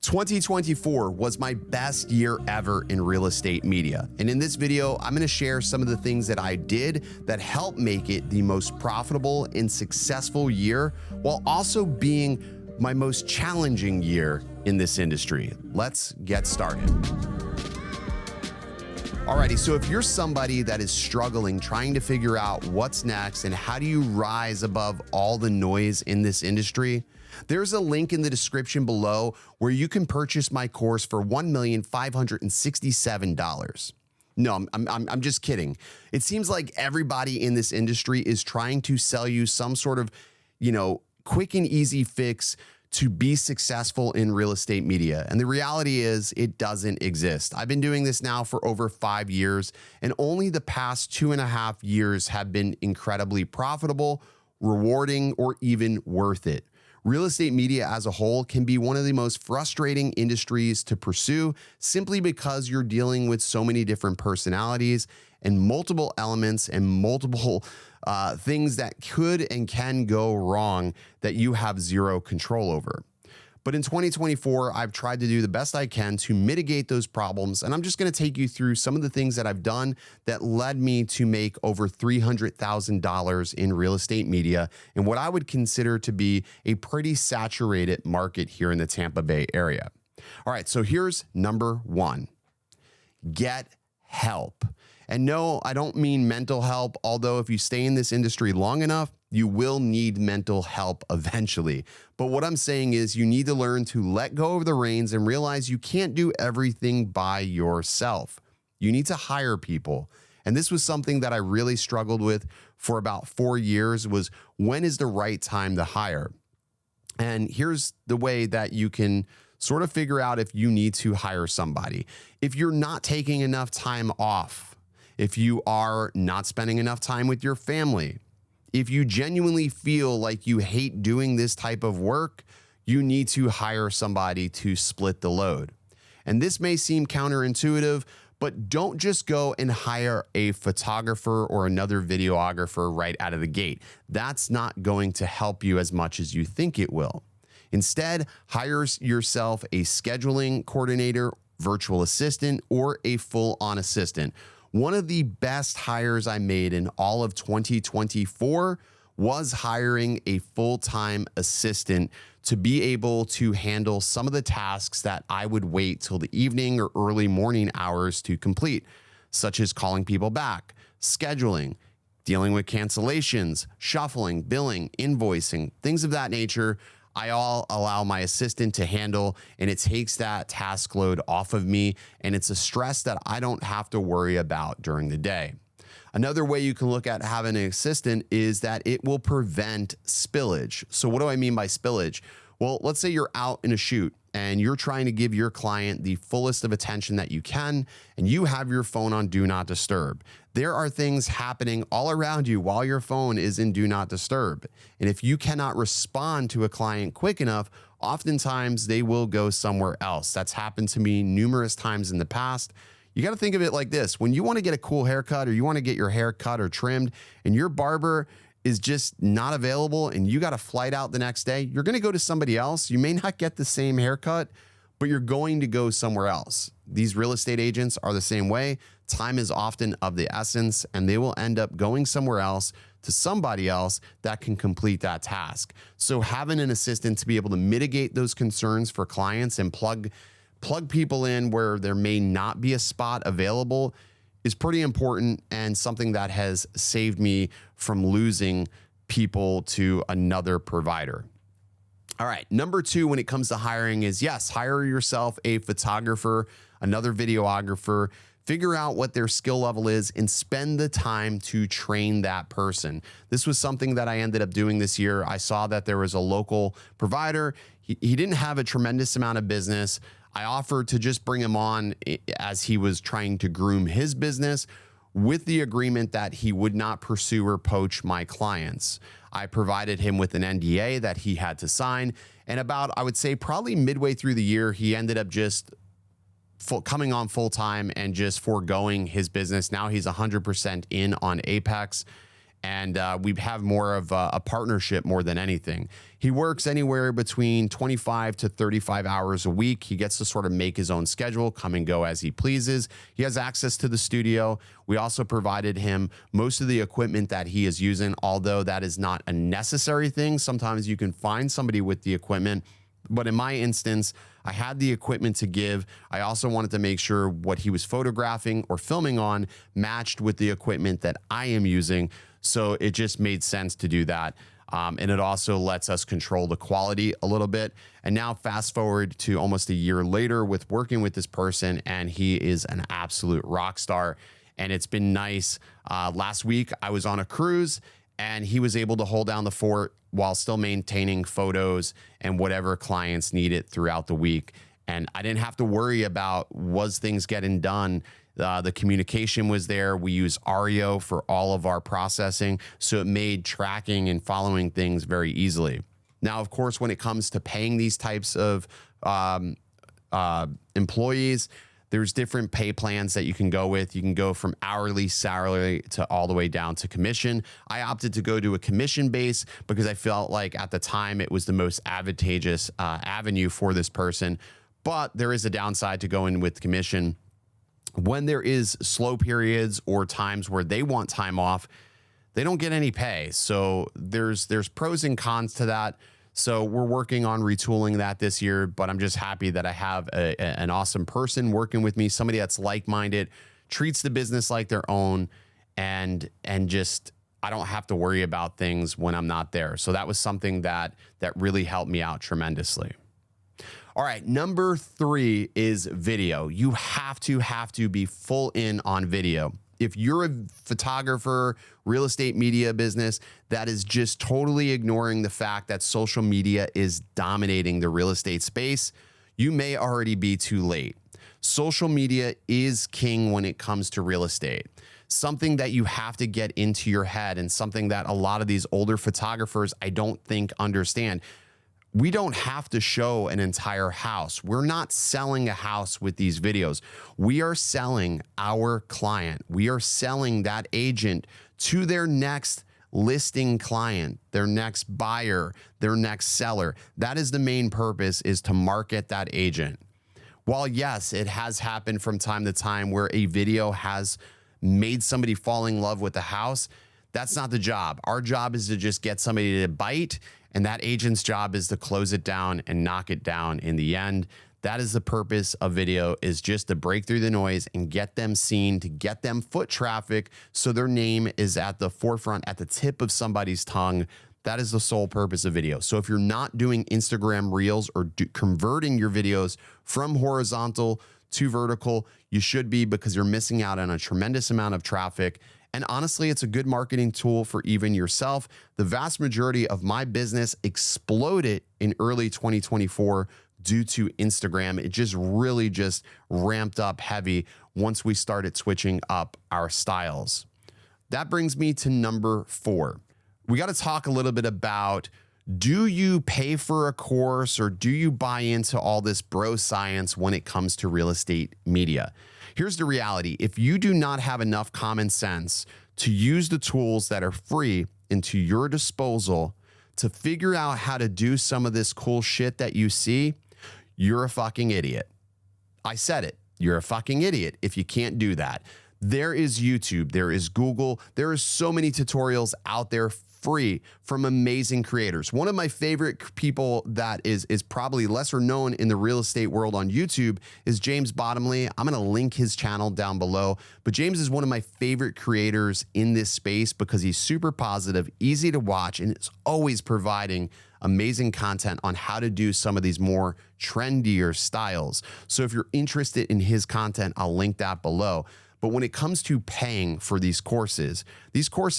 2024 was my best year ever in real estate media. And in this video, I'm going to share some of the things that I did that helped make it the most profitable and successful year, while also being my most challenging year in this industry. Let's get started. Alrighty, so if you're somebody that is struggling, trying to figure out what's next and how do you rise above all the noise in this industry, there's a link in the description below where you can purchase my course for $1,567. No, I'm just kidding. It seems like everybody in this industry is trying to sell you some sort of, quick and easy fix to be successful in real estate media. And the reality is it doesn't exist. I've been doing this now for over 5 years, and only the past 2.5 years have been incredibly profitable, rewarding, or even worth it. Real estate media as a whole can be one of the most frustrating industries to pursue simply because you're dealing with so many different personalities and multiple elements and multiple things that could and can go wrong that you have zero control over. But in 2024, I've tried to do the best I can to mitigate those problems. And I'm just going to take you through some of the things that I've done that led me to make over $300,000 in real estate media in what I would consider to be a pretty saturated market here in the Tampa Bay area. All right, so here's number one. Get help. And no, I don't mean mental help, although if you stay in this industry long enough, you will need mental help eventually. But what I'm saying is you need to learn to let go of the reins and realize you can't do everything by yourself. You need to hire people. And this was something that I really struggled with for about 4 years, was when is the right time to hire? And here's the way that you can sort of figure out if you need to hire somebody. If you're not taking enough time off, if you are not spending enough time with your family, if you genuinely feel like you hate doing this type of work, you need to hire somebody to split the load. And this may seem counterintuitive, but don't just go and hire a photographer or another videographer right out of the gate. That's not going to help you as much as you think it will. Instead, hire yourself a scheduling coordinator, virtual assistant, or a full-on assistant. One of the best hires I made in all of 2024 was hiring a full-time assistant to be able to handle some of the tasks that I would wait till the evening or early morning hours to complete, such as calling people back, scheduling, dealing with cancellations, shuffling, billing, invoicing, things of that nature. I all allow my assistant to handle, and it takes that task load off of me, and it's a stress that I don't have to worry about during the day. Another way you can look at having an assistant is that it will prevent spillage. So what do I mean by spillage? Well, let's say you're out in a shoot and you're trying to give your client the fullest of attention that you can, and you have your phone on Do Not Disturb. There are things happening all around you while your phone is in Do Not Disturb. And if you cannot respond to a client quick enough, oftentimes they will go somewhere else. That's happened to me numerous times in the past. You got to think of it like this. When you want to get a cool haircut, or you want to get your hair cut or trimmed, and your barber is just not available and you got a flight out the next day, you're going to go to somebody else. You may not get the same haircut, but you're going to go somewhere else. These real estate agents are the same way. Time is often of the essence, and they will end up going somewhere else to somebody else that can complete that task. So having an assistant to be able to mitigate those concerns for clients and plug people in where there may not be a spot available is pretty important, and something that has saved me from losing people to another provider. All right, number two when it comes to hiring is, yes, hire yourself a photographer, another videographer. Figure out what their skill level is and spend the time to train that person. This was something that I ended up doing this year. I saw that there was a local provider. He didn't have a tremendous amount of business. I offered to just bring him on as he was trying to groom his business, with the agreement that he would not pursue or poach my clients. I provided him with an NDA that he had to sign. And about, I would say, probably midway through the year, he ended up just coming on full time and just foregoing his business. Now he's 100% in on Apex. And we have more of a partnership more than anything. He works anywhere between 25 to 35 hours a week. He gets to sort of make his own schedule, come and go as he pleases. He has access to the studio. We also provided him most of the equipment that he is using, although that is not a necessary thing. Sometimes you can find somebody with the equipment. But in my instance, I had the equipment to give. I also wanted to make sure what he was photographing or filming on matched with the equipment that I am using. So it just made sense to do that. And it also lets us control the quality a little bit. And now fast forward to almost a year later with working with this person, and he is an absolute rock star. And it's been nice. Last week, I was on a cruise, and he was able to hold down the fort while still maintaining photos and whatever clients needed throughout the week. And I didn't have to worry about was things getting done. The communication was there. We use ARIO for all of our processing, so it made tracking and following things very easily. Now, of course, when it comes to paying these types of employees, there's different pay plans that you can go with. You can go from hourly salary to all the way down to commission. I opted to go to a commission base because I felt like at the time it was the most advantageous avenue for this person. But there is a downside to going with commission. When there is slow periods or times where they want time off, they don't get any pay. So there's pros and cons to that. So we're working on retooling that this year, but I'm just happy that I have an awesome person working with me, somebody that's like-minded, treats the business like their own, and just I don't have to worry about things when I'm not there. So that was something that really helped me out tremendously. All right, number 3 is video. You have to be full in on video. If you're a photographer, real estate media business that is just totally ignoring the fact that social media is dominating the real estate space, you may already be too late. Social media is king when it comes to real estate. Something that you have to get into your head, and something that a lot of these older photographers I don't think understand. We don't have to show an entire house. We're not selling a house with these videos. We are selling our client. We are selling that agent to their next listing client, their next buyer, their next seller. That is the main purpose, is to market that agent. While yes, it has happened from time to time where a video has made somebody fall in love with the house, that's not the job. Our job is to just get somebody to bite, and that agent's job is to close it down and knock it down in the end. That is the purpose of video, is just to break through the noise and get them seen, to get them foot traffic so their name is at the forefront, at the tip of somebody's tongue. That is the sole purpose of video. So if you're not doing Instagram Reels or converting your videos from horizontal to vertical, you should be, because you're missing out on a tremendous amount of traffic. And honestly, it's a good marketing tool for even yourself. The vast majority of my business exploded in early 2024 due to Instagram. It just really just ramped up heavy once we started switching up our styles. That brings me to number 4. We got to talk a little bit about, do you pay for a course or do you buy into all this bro science when it comes to real estate media? Here's the reality. If you do not have enough common sense to use the tools that are free and to your disposal to figure out how to do some of this cool shit that you see, you're a fucking idiot. I said it. You're a fucking idiot if you can't do that. There is YouTube, there is Google, there are so many tutorials out there free from amazing creators. One of my favorite people that is probably lesser known in the real estate world on YouTube is James Bottomley. I'm going to link his channel down below. But James is one of my favorite creators in this space because he's super positive, easy to watch, and is always providing amazing content on how to do some of these more trendier styles. So if you're interested in his content, I'll link that below. But when it comes to paying for these courses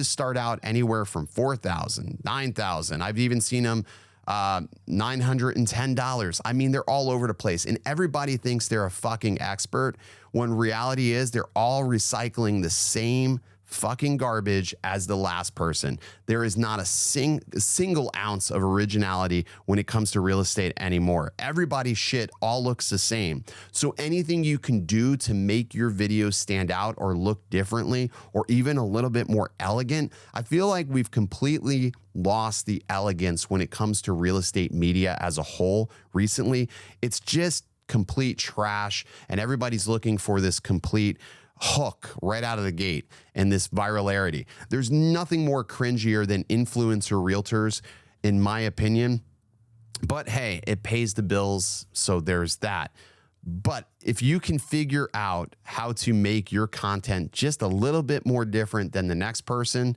start out anywhere from $4,000, $9,000. I've even seen them $910. I mean, they're all over the place. And everybody thinks they're a fucking expert when reality is they're all recycling the same fucking garbage as the last person. There is not a single ounce of originality when it comes to real estate anymore. Everybody's shit all looks the same. So anything you can do to make your videos stand out or look differently or even a little bit more elegant, I feel like we've completely lost the elegance when it comes to real estate media as a whole recently. It's just complete trash, and everybody's looking for this complete hook right out of the gate and this virality. There's nothing more cringier than influencer realtors, in my opinion. But hey, it pays the bills, so there's that. But if you can figure out how to make your content just a little bit more different than the next person,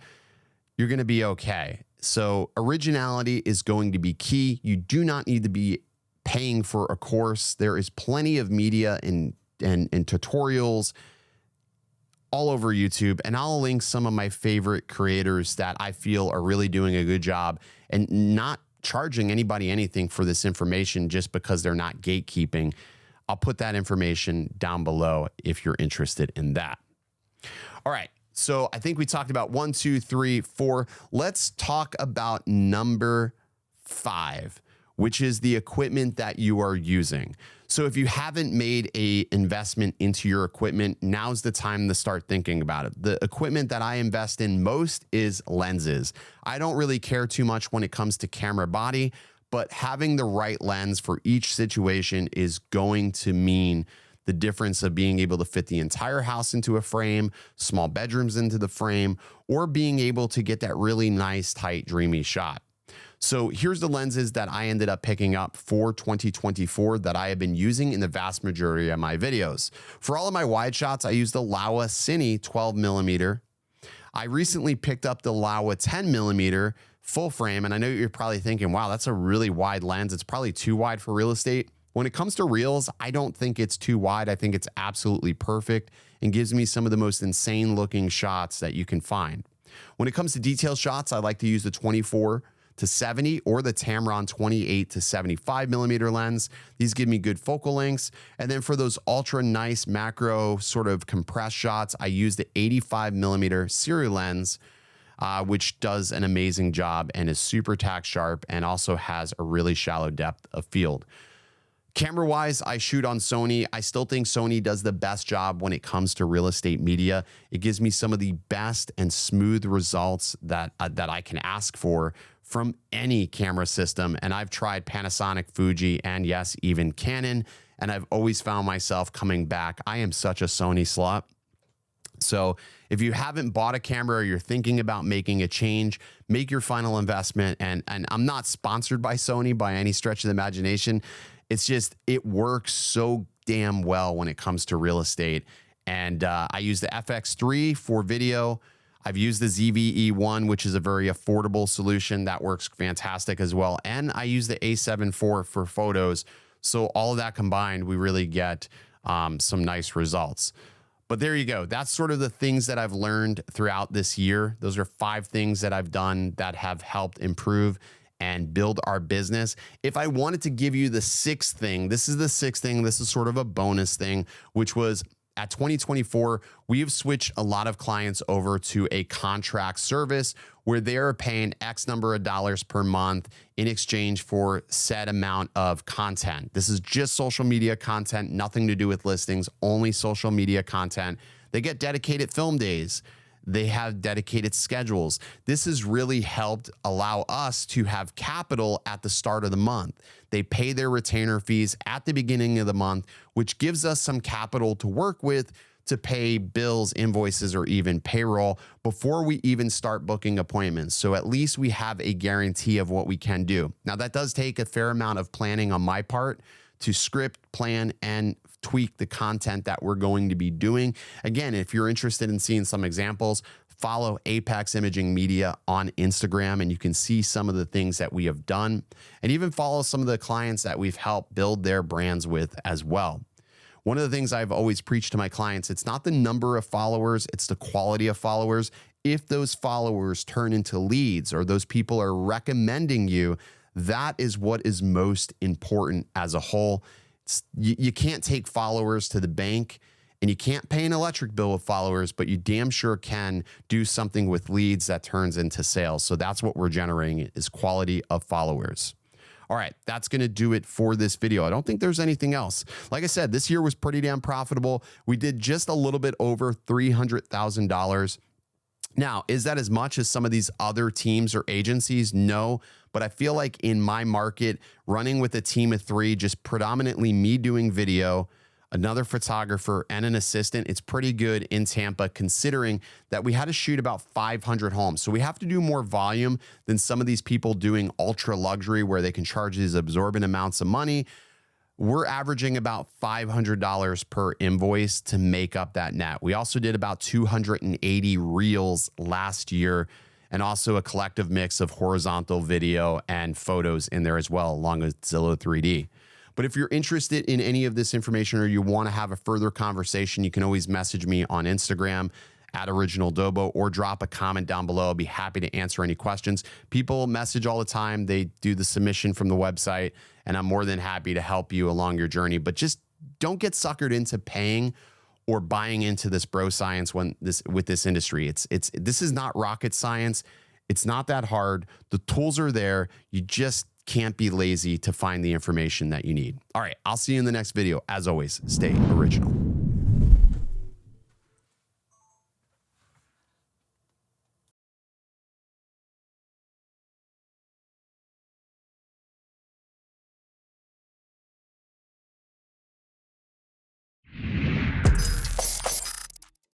you're going to be okay. So originality is going to be key. You do not need to be paying for a course. There is plenty of media and tutorials all over YouTube, and I'll link some of my favorite creators that I feel are really doing a good job and not charging anybody anything for this information just because they're not gatekeeping. I'll put that information down below if you're interested in that. All right. So I think we talked about 1, 2, 3, 4. Let's talk about number 5, which is the equipment that you are using. So if you haven't made an investment into your equipment, now's the time to start thinking about it. The equipment that I invest in most is lenses. I don't really care too much when it comes to camera body, but having the right lens for each situation is going to mean the difference of being able to fit the entire house into a frame, small bedrooms into the frame, or being able to get that really nice, tight, dreamy shot. So here's the lenses that I ended up picking up for 2024 that I have been using in the vast majority of my videos. For all of my wide shots, I use the Laowa Cine 12mm. I recently picked up the Laowa 10mm full frame, and I know you're probably thinking, wow, that's a really wide lens. It's probably too wide for real estate. When it comes to reels, I don't think it's too wide. I think it's absolutely perfect and gives me some of the most insane looking shots that you can find. When it comes to detail shots, I like to use the 24-70 or the Tamron 28-75mm lens. These give me good focal lengths. And then for those ultra nice macro sort of compressed shots, I use the 85mm serial lens, which does an amazing job and is super tack sharp and also has a really shallow depth of field. Camera-wise, I shoot on Sony. I still think Sony does the best job when it comes to real estate media. It gives me some of the best and smooth results that I can ask for from any camera system. And I've tried Panasonic, Fuji, and yes, even Canon. And I've always found myself coming back. I am such a Sony slut. So if you haven't bought a camera or you're thinking about making a change, make your final investment. And I'm not sponsored by Sony by any stretch of the imagination. It's just, it works so damn well when it comes to real estate. And I use the FX3 for video. I've used the ZV-E1, which is a very affordable solution that works fantastic as well. And I use the A7 IV for photos. So all of that combined, we really get some nice results. But there you go. That's sort of the things that I've learned throughout this year. Those are 5 things that I've done that have helped improve and build our business. If I wanted to give you the 6th thing, this is the 6th thing. This is sort of a bonus thing, which was at 2024, we have switched a lot of clients over to a contract service where they're paying X number of dollars per month in exchange for set amount of content. This is just social media content, nothing to do with listings, only social media content. They get dedicated film days. They have dedicated schedules. This has really helped allow us to have capital at the start of the month. They pay their retainer fees at the beginning of the month, which gives us some capital to work with to pay bills, invoices, or even payroll before we even start booking appointments. So at least we have a guarantee of what we can do. Now, that does take a fair amount of planning on my part to script, plan, and tweak the content that we're going to be doing. Again, if you're interested in seeing some examples, follow Apex Imaging Media on Instagram, and you can see some of the things that we have done, and even follow some of the clients that we've helped build their brands with as well. One of the things I've always preached to my clients, it's not the number of followers, it's the quality of followers. If those followers turn into leads or those people are recommending you, that is what is most important as a whole. You can't take followers to the bank, And you can't pay an electric bill with followers, but you damn sure can do something with leads that turns into sales. So that's what we're generating, is quality of followers. All right, that's going to do it for this video. I don't think there's anything else. Like I said, this year was pretty damn profitable. We did just a little bit over $300,000. Now, is that as much as some of these other teams or agencies? No, but I feel like in my market, running with a team of 3, just predominantly me doing video, another photographer, and an assistant, it's pretty good in Tampa, considering that we had to shoot about 500 homes. So we have to do more volume than some of these people doing ultra luxury where they can charge these absorbent amounts of money. We're averaging about $500 per invoice to make up that net. We also did about 280 reels last year, and also a collective mix of horizontal video and photos in there as well, along with Zillow 3D. But if you're interested in any of this information, or you want to have a further conversation, you can always message me on Instagram at OriginaldoBo, or drop a comment down below. I'll be happy to answer any questions. People message all the time. They do the submission from the website, and I'm more than happy to help you along your journey. But just don't get suckered into paying or buying into this bro science with this industry. This is not rocket science. It's not that hard. The tools are there. You just can't be lazy to find the information that you need. All right, I'll see you in the next video. As always, stay original.